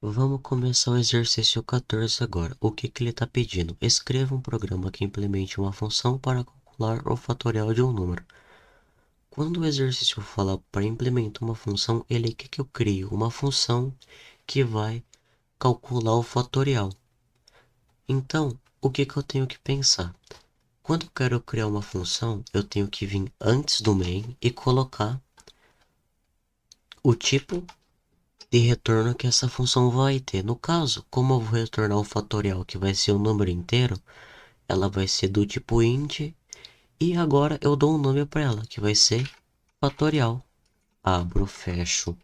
Vamos começar o exercício 14 agora. O que que ele está pedindo? Escreva um programa que implemente uma função para calcular o fatorial de um número. Quando o exercício fala para implementar uma função, ele quer que eu crie uma função que vai calcular o fatorial. Então, o que que eu tenho que pensar? Quando eu quero criar uma função, eu tenho que vir antes do main e colocar o tipo de retorno que essa função vai ter. No caso, como eu vou retornar o fatorial, que vai ser um número inteiro, ela vai ser do tipo int, e agora eu dou um nome para ela, que vai ser fatorial. Abro, fecho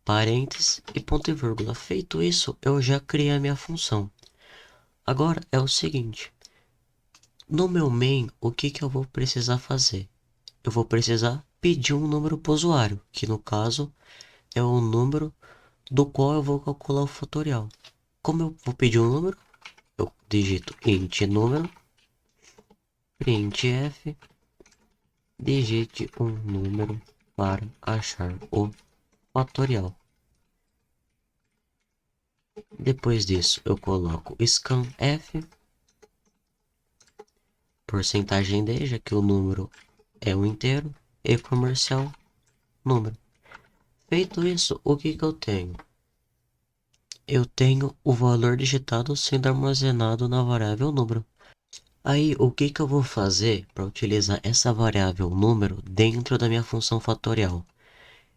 parênteses e ponto e vírgula. Feito isso, eu já criei a minha função. Agora é o seguinte, no meu main, o que que eu vou precisar fazer? Eu vou precisar pedir um número para o usuário, que no caso é o número do qual eu vou calcular o fatorial. Como eu vou pedir um número, eu digito int número, printf, digite um número para achar o fatorial. Depois disso, eu coloco scanf, porcentagem d, já que o número é um inteiro, e comercial número. Feito isso, o que que eu tenho? Eu tenho o valor digitado sendo armazenado na variável número. Aí, o que que eu vou fazer para utilizar essa variável número dentro da minha função fatorial?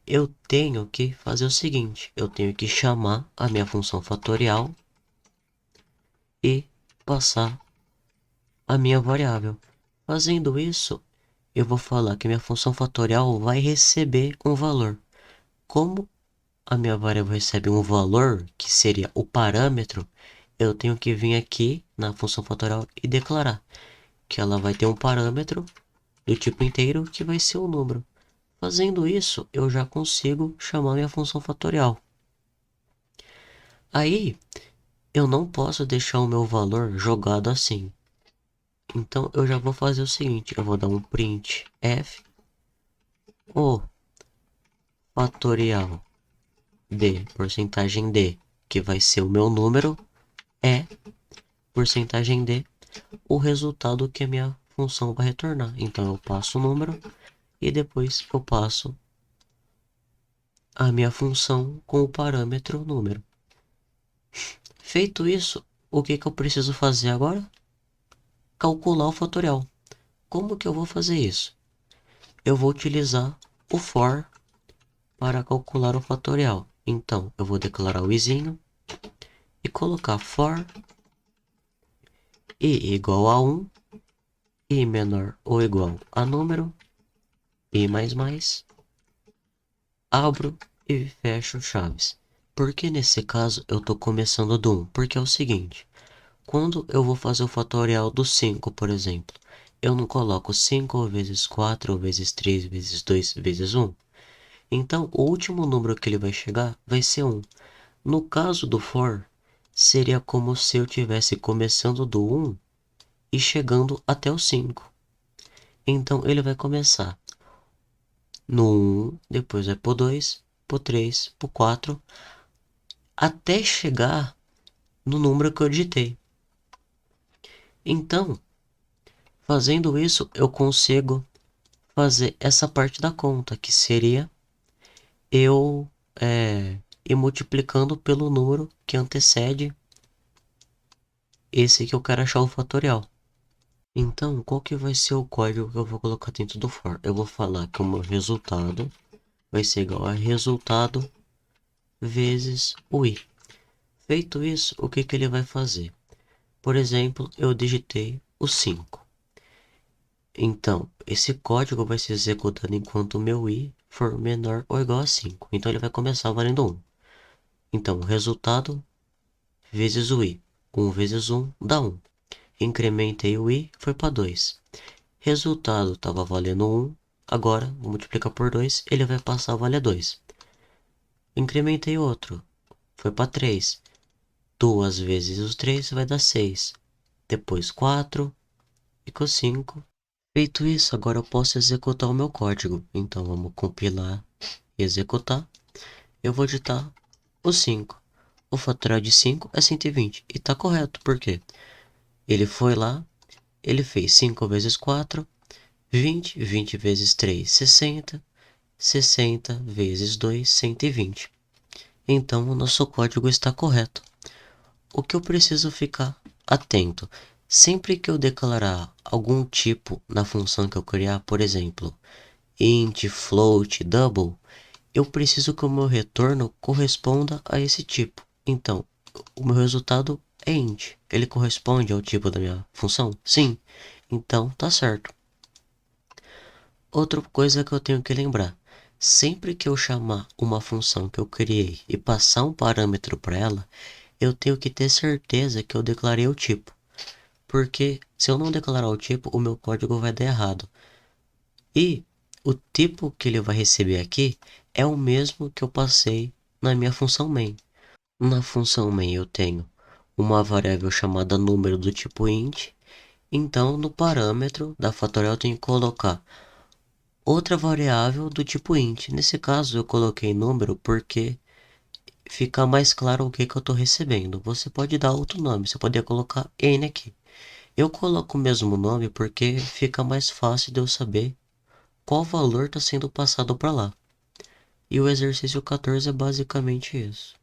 Eu tenho que fazer o seguinte, eu tenho que chamar a minha função fatorial e passar a minha variável. Fazendo isso, eu vou falar que minha função fatorial vai receber um valor. Como a minha variável recebe um valor, que seria o parâmetro, eu tenho que vir aqui na função fatorial e declarar que ela vai ter um parâmetro do tipo inteiro que vai ser o número. Fazendo isso, eu já consigo chamar minha função fatorial. Aí, eu não posso deixar o meu valor jogado assim. Então, eu já vou fazer o seguinte, eu vou dar um print f, o fatorial de porcentagem d, que vai ser o meu número, é porcentagem d, o resultado que a minha função vai retornar. Então, eu passo o número e depois eu passo a minha função com o parâmetro número. Feito isso, o que que eu preciso fazer agora? Calcular o fatorial. Como que eu vou fazer isso? Eu vou utilizar o for para calcular o fatorial. Então, eu vou declarar o izinho e colocar for i igual a 1, i menor ou igual a número, i mais, abro e fecho chaves. Porque nesse caso eu estou começando do 1? Porque é o seguinte, quando eu vou fazer o fatorial do 5, por exemplo, eu não coloco 5 vezes 4 vezes 3 vezes 2 vezes 1. Então, o último número que ele vai chegar vai ser 1. No caso do for, seria como se eu tivesse começando do 1 e chegando até o 5. Então, ele vai começar no 1, depois vai pro 2, pro 3, pro 4, até chegar no número que eu digitei. Então, fazendo isso, eu consigo fazer essa parte da conta, que seria eu ir multiplicando pelo número que antecede esse que eu quero achar o fatorial. Então, qual que vai ser o código que eu vou colocar dentro do for? Eu vou falar que o meu resultado vai ser igual a resultado vezes o i. Feito isso, o que que ele vai fazer? Por exemplo, eu digitei o 5. Então, esse código vai ser executado enquanto o meu i for menor ou igual a 5. Então, ele vai começar valendo 1. Então, o resultado vezes o i. 1 vezes 1 dá 1. Incrementei o i, foi para 2. Resultado estava valendo 1. Agora, vou multiplicar por 2, ele vai passar a valer 2. Incrementei outro, foi para 3. 2 vezes os 3 vai dar 6. Depois 4, ficou 5. Feito isso, agora eu posso executar o meu código. Então, vamos compilar e executar. Eu vou digitar o 5. o fatorial de 5 é 120. E tá correto, por quê? Ele foi lá, ele fez 5 vezes 4, 20, 20 vezes 3, 60, 60 vezes 2, 120. Então, o nosso código está correto. O que eu preciso ficar atento? Sempre que eu declarar algum tipo na função que eu criar, por exemplo, int, float, double, eu preciso que o meu retorno corresponda a esse tipo. Então, o meu resultado é int. Ele corresponde ao tipo da minha função? Sim. Então, tá certo. Outra coisa que eu tenho que lembrar. Sempre que eu chamar uma função que eu criei e passar um parâmetro para ela, eu tenho que ter certeza que eu declarei o tipo. Porque se eu não declarar o tipo, o meu código vai dar errado. E o tipo que ele vai receber aqui é o mesmo que eu passei na minha função main. Na função main eu tenho uma variável chamada número do tipo int. Então no parâmetro da fatorial eu tenho que colocar outra variável do tipo int. Nesse caso eu coloquei número porque fica mais claro o que eu estou recebendo. Você pode dar outro nome, você poderia colocar n aqui. Eu coloco o mesmo nome porque fica mais fácil de eu saber qual valor está sendo passado para lá. E o exercício 14 é basicamente isso.